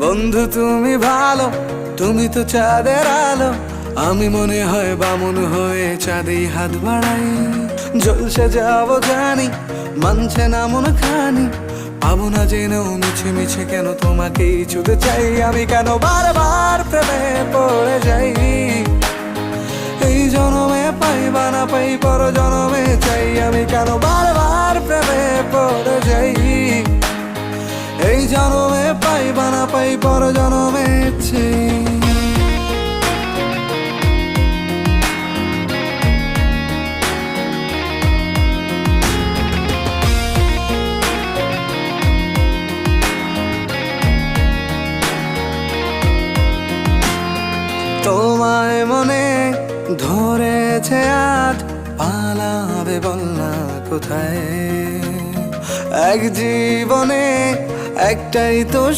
বন্ধু তুমি ভালো, তুমি তো চাঁদের আলো। আমি মনে হয় বামুন হয়ে চাঁদেই হাত বাড়াই। জলসে যাবো জানি, মানছে না মন খানি। পাবো না জেনেও মিছে মিছে কেন তোমাকেই ছুতে চাই। আমি কেন বারবার প্রেমে পড়ে যাই। এই জনমে পাই বা না পাই, পর জনমে চাই। আমি কেন বারবার প্রেমে পড়ে যাই। এই জনমে পাই বা না পাই, পর জনমে চাই। তোমায় মনে ধরেছে আজ, পালাবে বল না কোথায়। এক জীবনে একটাই তো